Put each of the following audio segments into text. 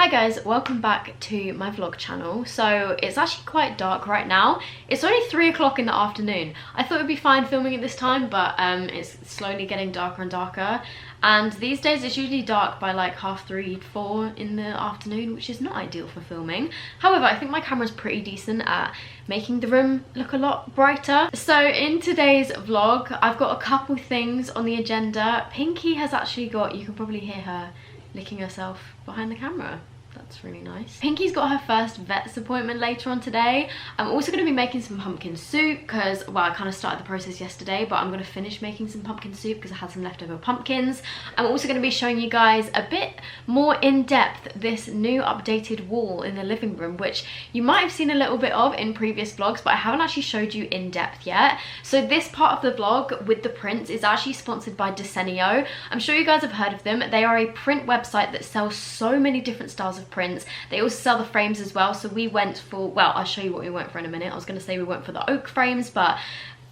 Hi guys, welcome back to my vlog channel. So it's actually quite dark right now. It's only 3 o'clock in the afternoon. I thought it would be fine filming at this time, but it's slowly getting darker and darker. And these days it's usually dark by like 3:30, 4 in the afternoon, which is not ideal for filming. However, I think my camera's pretty decent at making the room look a lot brighter. So in today's vlog, I've got a couple things on the agenda. Pinky has actually got, you can probably hear her licking herself behind the camera. That's really nice. Pinky's got her first vet's appointment later on today. I'm also going to be making some pumpkin soup because, well, I kind of started the process yesterday, but I'm going to finish making some pumpkin soup because I had some leftover pumpkins. I'm also going to be showing you guys a bit more in depth this new updated wall in the living room, which you might have seen a little bit of in previous vlogs, but I haven't actually showed you in depth yet. So this part of the vlog with the prints is actually sponsored by Desenio. I'm sure you guys have heard of them. They are a print website that sells so many different styles of prints. They also sell the frames as well, so we went for, well, I'll show you what we went for in a minute. I was going to say we went for the oak frames, but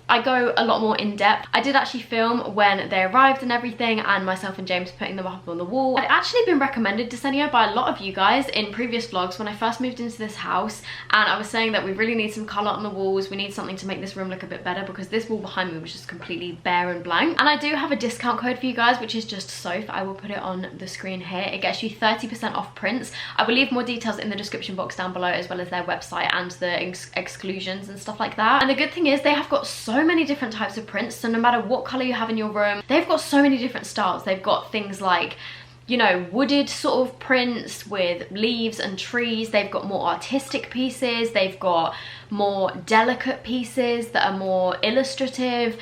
I go a lot more in depth. I did actually film when they arrived and everything, and myself and James putting them up on the wall. I'd actually been recommended Desenio by a lot of you guys in previous vlogs when I first moved into this house, and I was saying that we really need some colour on the walls. We need something to make this room look a bit better because this wall behind me was just completely bare and blank. And I do have a discount code for you guys, which is just soph. I will put it on the screen here. It gets you 30% off prints. I will leave more details in the description box down below, as well as their website and the exclusions and stuff like that. And the good thing is they have got so many different types of prints, so no matter what color you have in your room, they've got so many different styles. They've got things like, you know, wooded sort of prints with leaves and trees. They've got more artistic pieces. They've got more delicate pieces that are more illustrative,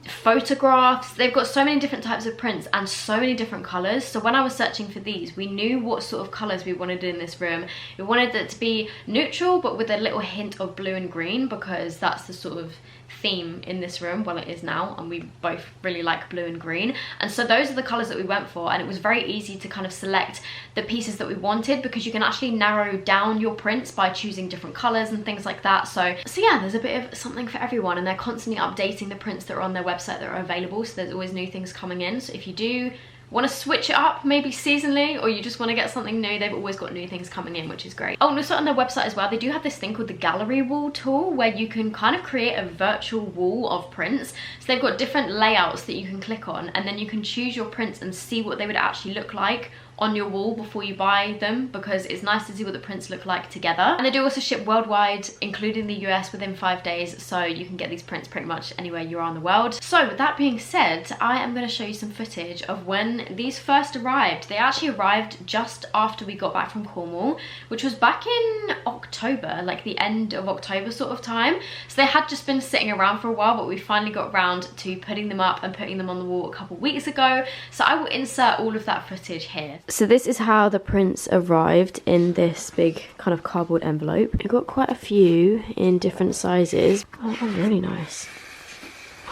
photographs. They've got so many different types of prints and so many different colors. So when I was searching for these, we knew what sort of colors we wanted in this room. We wanted it to be neutral but with a little hint of blue and green, because that's the sort of theme in this room. Well, it is now, and we both really like blue and green, and so those are the colors that we went for. And it was very easy to kind of select the pieces that we wanted, because you can actually narrow down your prints by choosing different colors and things like that. So yeah, there's a bit of something for everyone, and they're constantly updating the prints that are on their website that are available, so there's always new things coming in. So if you do want to switch it up maybe seasonally, or you just want to get something new, they've always got new things coming in, which is great. Oh, and also on their website as well, they do have this thing called the gallery wall tool, where you can kind of create a virtual wall of prints. So they've got different layouts that you can click on, and then you can choose your prints and see what they would actually look like on your wall before you buy them, because it's nice to see what the prints look like together. And they do also ship worldwide, including the US, within 5 days, so you can get these prints pretty much anywhere you are in the world. So with that being said, I am going to show you some footage of when these first arrived. They actually arrived just after we got back from Cornwall, which was back in October, like the end of October sort of time. So they had just been sitting around for a while, but we finally got round to putting them up and putting them on the wall a couple weeks ago. So I will insert all of that footage here. So this is how the prints arrived in this big kind of cardboard envelope. We've got quite a few in different sizes. Oh, really nice.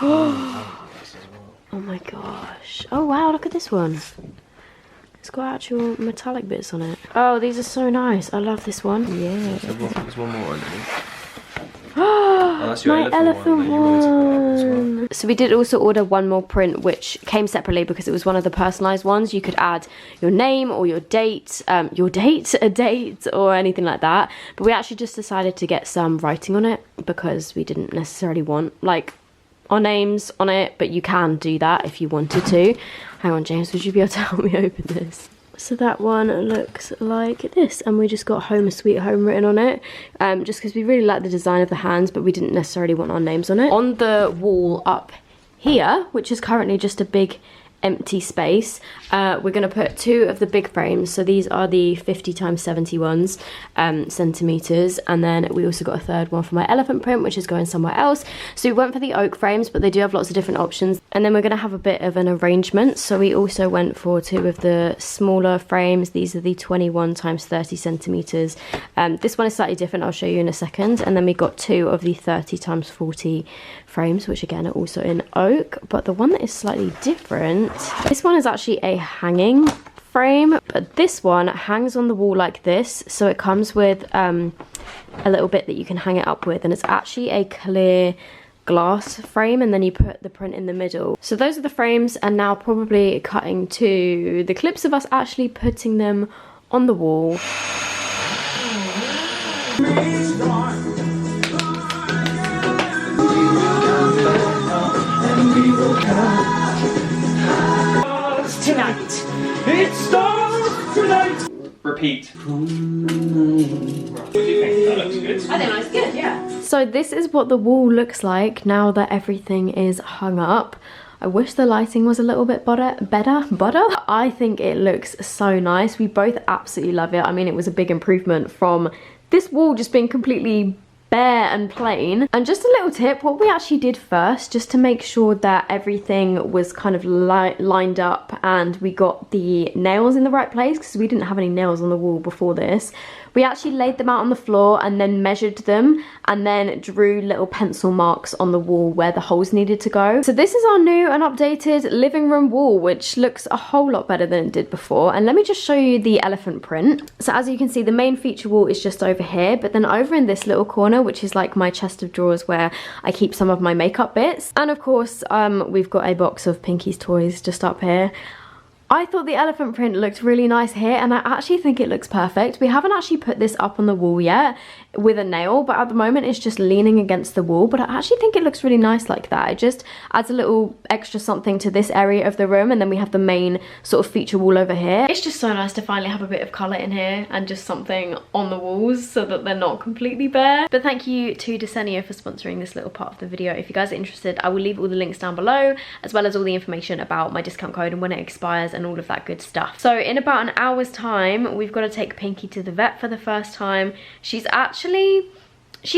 Oh my gosh. Oh wow, look at this one. It's got actual metallic bits on it. Oh, these are so nice. I love this one. Yeah. There's one more underneath. Oh, that's your my elephant one. one. So we did also order one more print, which came separately because it was one of the personalized ones. You could add your name or your date, a date or anything like that. But we actually just decided to get some writing on it because we didn't necessarily want like our names on it, but you can do that if you wanted to. Hang on, James, would you be able to help me open this? So that one looks like this, and we just got Home Sweet Home written on it, just because we really like the design of the hands, but we didn't necessarily want our names on it. On the wall up here, which is currently just a big empty space, we're going to put 2 of the big frames. So these are the 50x70 ones, centimeters, and then we also got a third one for my elephant print, which is going somewhere else. So we went for the oak frames, but they do have lots of different options. And then we're going to have a bit of an arrangement, so we also went for 2 of the smaller frames. These are the 21x30 centimeters. This one is slightly different, I'll show you in a second. And then we got 2 of the 30x40 frames, which again are also in oak. But the one that is slightly different, this one is actually a hanging frame, but this one hangs on the wall like this. So it comes with a little bit that you can hang it up with, and it's actually a clear glass frame, and then you put the print in the middle. So those are the frames, and now probably cutting to the clips of us actually putting them on the wall. Tonight. It starts tonight. Repeat. What do you think? That looks good. I think that's good, yeah. So this is what the wall looks like now that everything is hung up. I wish the lighting was a little bit better. I think it looks so nice. We both absolutely love it. I mean, it was a big improvement from this wall just being completely bare and plain. And just a little tip, what we actually did first, just to make sure that everything was kind of lined up and we got the nails in the right place, because we didn't have any nails on the wall before this, we actually laid them out on the floor and then measured them and then drew little pencil marks on the wall where the holes needed to go. So this is our new and updated living room wall, which looks a whole lot better than it did before. And let me just show you the elephant print. So as you can see, the main feature wall is just over here, but then over in this little corner, which is like my chest of drawers where I keep some of my makeup bits. And of course, we've got a box of Pinky's toys just up here. I thought the elephant print looked really nice here, and I actually think it looks perfect. We haven't actually put this up on the wall yet with a nail, but at the moment it's just leaning against the wall, but I actually think it looks really nice like that. It just adds a little extra something to this area of the room, and then we have the main sort of feature wall over here. It's just so nice to finally have a bit of colour in here and just something on the walls so that they're not completely bare. But thank you to Desenia for sponsoring this little part of the video. If you guys are interested, I will leave all the links down below, as well as all the information about my discount code and when it expires and all of that good stuff. So in about an hour's time, we've got to take Pinky to the vet for the first time. She's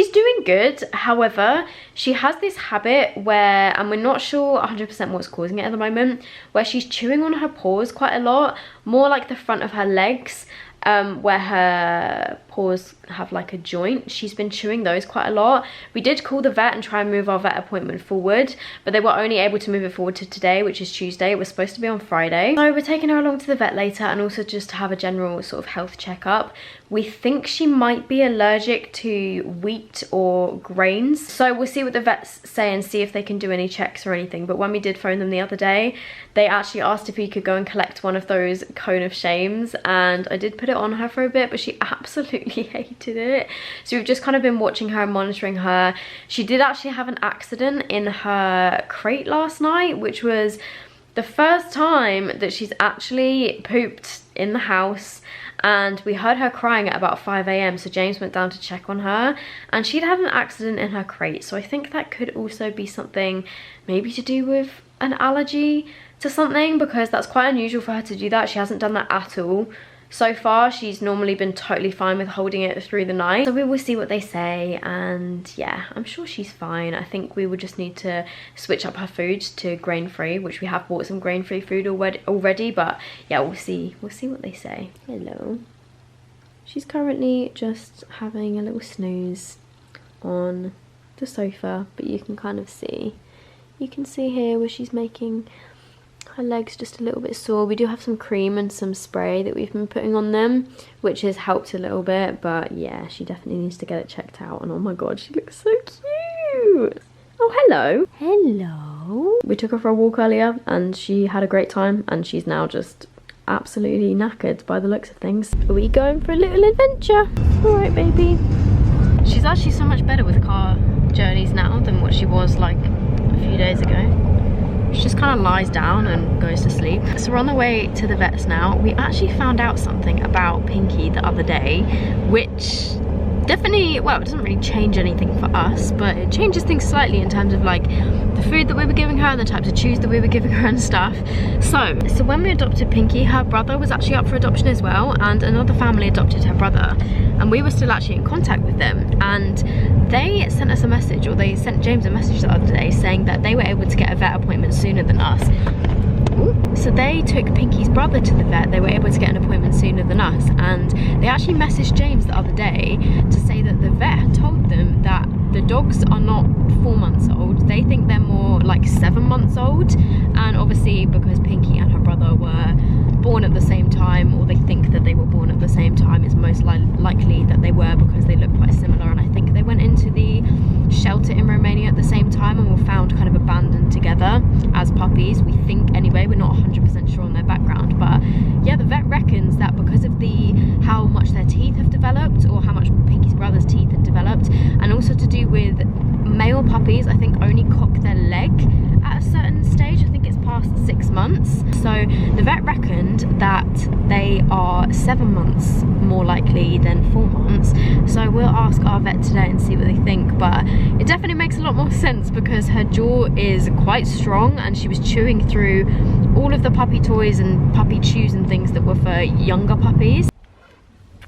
doing good. However, she has this habit where, and we're not sure 100% what's causing it at the moment, where she's chewing on her paws quite a lot, more like the front of her legs, where her paws have like a joint. She's been chewing those quite a lot. We did call the vet and try and move our vet appointment forward, but they were only able to move it forward to today, which is Tuesday. It was supposed to be on Friday. So we're taking her along to the vet later, and also just to have a general sort of health checkup. We think she might be allergic to wheat or grains, so we'll see what the vets say and see if they can do any checks or anything. But when we did phone them the other day, they actually asked if we could go and collect one of those cone of shames, and I did put it on her for a bit, but she absolutely hated it. So we've just kind of been watching her and monitoring her. She did actually have an accident in her crate last night, which was the first time that she's actually pooped in the house, and we heard her crying at about 5 AM, so James went down to check on her, and she'd had an accident in her crate. So I think that could also be something maybe to do with an allergy to something, because that's quite unusual for her to do that. She hasn't done that at all so far. She's normally been totally fine with holding it through the night. So we will see what they say, and yeah, I'm sure she's fine. I think we would just need to switch up her food to grain-free, which we have bought some grain-free food already, but yeah, we'll see what they say. Hello. She's currently just having a little snooze on the sofa, but you can kind of see, you can see here where she's making her legs just a little bit sore. We do have some cream and some spray that we've been putting on them, which has helped a little bit, but yeah, she definitely needs to get it checked out. And oh my god, she looks so cute. Oh, hello. Hello. We took her for a walk earlier and she had a great time, and she's now just absolutely knackered by the looks of things. Are we going for a little adventure? All right, baby. She's actually so much better with car journeys now than what she was like a few days ago. She just kind of lies down and goes to sleep. So we're on the way to the vets now. We actually found out something about Pinky the other day, which definitely, well, it doesn't really change anything for us, but it changes things slightly in terms of like the food that we were giving her and the types of chews that we were giving her and stuff. So when we adopted Pinky, her brother was actually up for adoption as well, and another family adopted her brother, and we were still actually in contact with them, and they sent us a message, or they sent James a message the other day saying that they were able to get a vet appointment sooner than us. So they took Pinky's brother to the vet. They were able to get an appointment sooner than us, and they actually messaged James the other day to say that the vet had told them that the dogs are not 4 months old. They think they're more like 7 months old, and obviously because Pinky and her brother were born at the same time, or they think that they were born at the same time, it's most likely that they were, because they look quite similar. And I think they went into the shelter in Romania at the same time and were found kind of abandoned together as puppies, we think anyway. We're not 100% sure on their background, but yeah, the vet reckons that because of how much their teeth have developed, or how much Pinky's brother's teeth puppies, I think, only cock their leg at a certain stage. I think it's past 6 months. So the vet reckoned that they are 7 months more likely than 4 months. So we'll ask our vet today and see what they think, but it definitely makes a lot more sense because her jaw is quite strong and she was chewing through all of the puppy toys and puppy chews and things that were for younger puppies.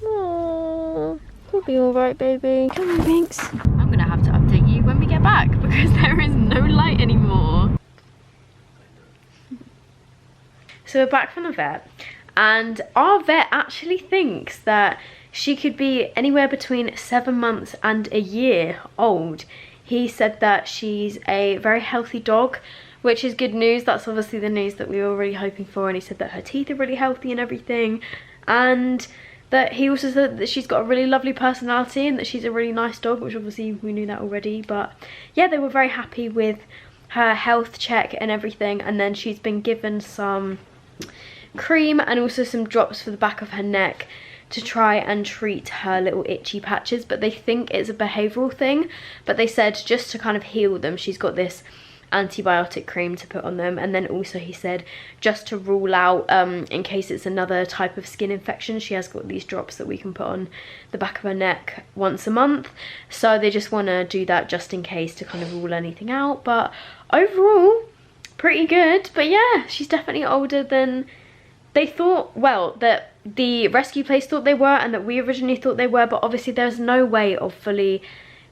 Aww, you'll be alright, baby. Come on, Binks. I'm gonna have to update you when we get back because there is no light anymore. So we're back from the vet, and our vet actually thinks that she could be anywhere between 7 months and a year old. He said that she's a very healthy dog, which is good news. That's obviously the news that we were really hoping for. And he said that her teeth are really healthy and everything, and that he also said that she's got a really lovely personality and that she's a really nice dog, which obviously we knew that already. But yeah, they were very happy with her health check and everything. And then she's been given some cream and also some drops for the back of her neck to try and treat her little itchy patches, but they think it's a behavioural thing. But they said just to kind of heal them, she's got this antibiotic cream to put on them, and then also he said just to rule out in case it's another type of skin infection, she has got these drops that we can put on the back of her neck once a month. So they just want to do that just in case to kind of rule anything out. But overall pretty good. But yeah, she's definitely older than they thought, well, that the rescue place thought they were and that we originally thought they were. But obviously there's no way of fully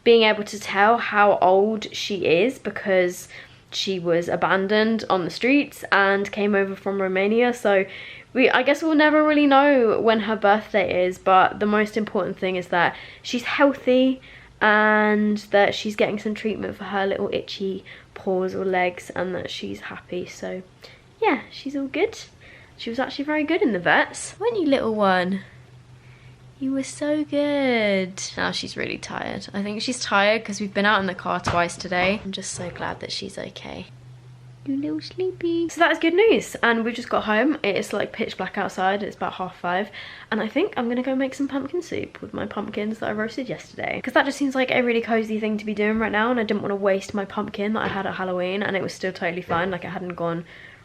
being able to tell how old she is because she was abandoned on the streets and came over from Romania. So I guess we'll never really know when her birthday is, but the most important thing is that she's healthy and that she's getting some treatment for her little itchy paws or legs and that she's happy. So yeah, she's all good. She was actually very good in the vets. Weren't you, little one? You were so good. Now she's really tired. I think she's tired because we've been out in the car twice today. I'm just so glad that she's okay. You little sleepy. So that is good news. And we just got home. It's like pitch black outside. It's about 5:30. And I think I'm gonna go make some pumpkin soup with my pumpkins that I roasted yesterday. Because that just seems like a really cozy thing to be doing right now. And I didn't want to waste my pumpkin that I had at Halloween. And it was still totally fine. Like it hadn't gone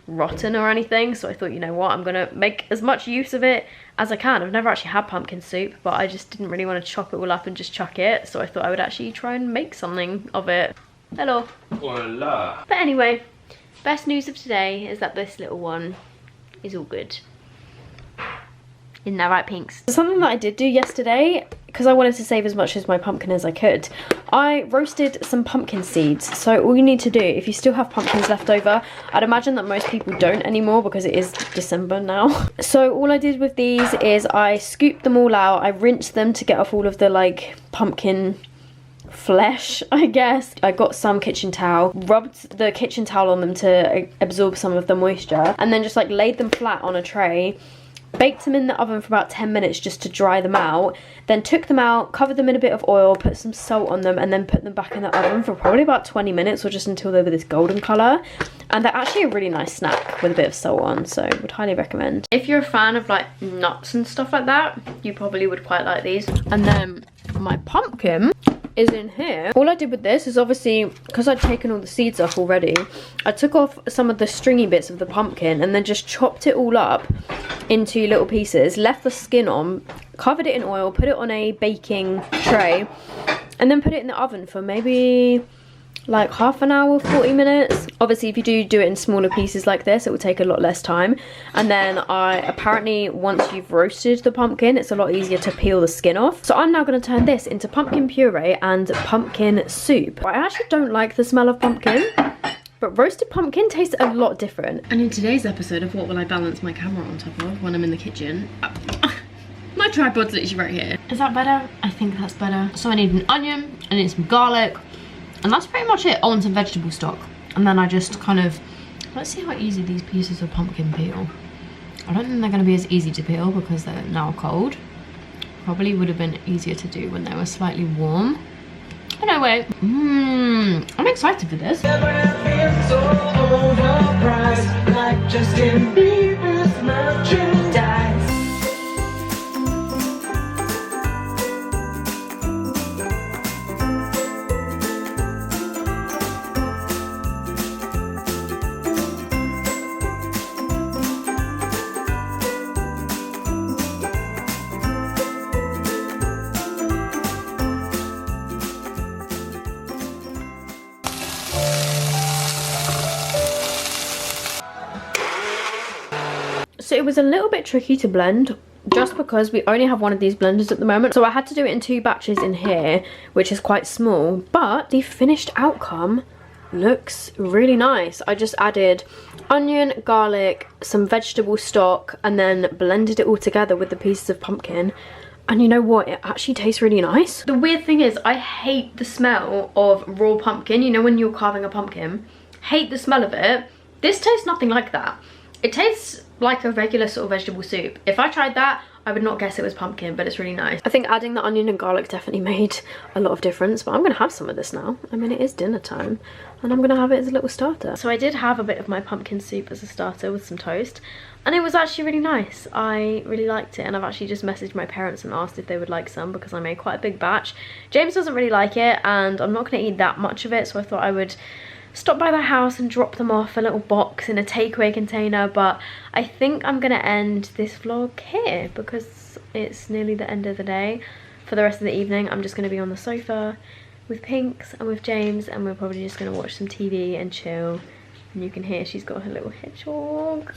rotten or anything. So I thought, you know what, I'm gonna make as much use of it as I can. I've never actually had pumpkin soup, but I just didn't really want to chop it all up and just chuck it. So I thought I would actually try and make something of it. Hello. Voila. But anyway, best news of today is that this little one is all good. Isn't that right, Pinks? Something that I did do yesterday, because I wanted to save as much as my pumpkin as I could, I roasted some pumpkin seeds. So all you need to do, if you still have pumpkins left over, I'd imagine that most people don't anymore because it is December now. So all I did with these is I scooped them all out, I rinsed them to get off all of the like pumpkin flesh, I guess. I got some kitchen towel, rubbed the kitchen towel on them to absorb some of the moisture, and then just like laid them flat on a tray, baked them in the oven for about 10 minutes just to dry them out, then took them out, covered them in a bit of oil, put some salt on them, and then put them back in the oven for probably about 20 minutes or just until they were this golden colour. And they're actually a really nice snack with a bit of salt on, so would highly recommend. If you're a fan of like nuts and stuff like that, you probably would quite like these. And then my pumpkin is in here. All I did with this is obviously, because I'd taken all the seeds off already, I took off some of the stringy bits of the pumpkin and then just chopped it all up into little pieces, left the skin on, covered it in oil, put it on a baking tray, and then put it in the oven for maybe like half an hour, 40 minutes. Obviously if you do it in smaller pieces like this, it will take a lot less time. And then apparently once you've roasted the pumpkin, it's a lot easier to peel the skin off. So I'm now going to turn this into pumpkin puree and pumpkin soup. I actually don't like the smell of pumpkin, but roasted pumpkin tastes a lot different. And in today's episode of What Will I Balance My Camera on Top Of when I'm in the kitchen, my tripod's literally right here. Is that better? I think that's better. So I need an onion, I need some garlic, and that's pretty much it. Oh, and some vegetable stock. And then I just kind of, let's see how easy these pieces of pumpkin peel. I don't think they're going to be as easy to peel because they're now cold. Probably would have been easier to do when they were slightly warm. Anyway, I'm excited for this. it was a little bit tricky to blend just because we only have one of these blenders at the moment. So I had to do it in 2 batches in here, which is quite small, but the finished outcome looks really nice. I just added onion, garlic, some vegetable stock, and then blended it all together with the pieces of pumpkin. And you know what? It actually tastes really nice. The weird thing is I hate the smell of raw pumpkin. You know when you're carving a pumpkin? Hate the smell of it. This tastes nothing like that. It tastes like a regular sort of vegetable soup. If I tried that, I would not guess it was pumpkin, but it's really nice. I think adding the onion and garlic definitely made a lot of difference, but I'm gonna have some of this now. I mean, it is dinner time, and I'm gonna have it as a little starter. So I did have a bit of my pumpkin soup as a starter with some toast, and it was actually really nice. I really liked it, and I've actually just messaged my parents and asked if they would like some because I made quite a big batch. James doesn't really like it, and I'm not gonna eat that much of it, so I thought I would stop by their house and drop them off a little box in a takeaway container. But I think I'm gonna end this vlog here because it's nearly the end of the day. For the rest of the evening, I'm just gonna be on the sofa with Pinks and with James, and we're probably just gonna watch some TV and chill. And you can hear she's got her little hedgehog.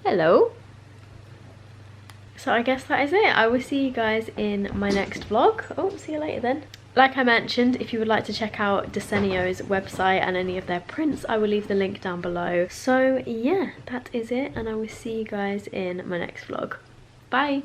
Hello. So I guess that is it. I will see you guys in my next vlog. Oh, see you later then. Like I mentioned, if you would like to check out Desenio's website and any of their prints, I will leave the link down below. So yeah, that is it, and I will see you guys in my next vlog. Bye!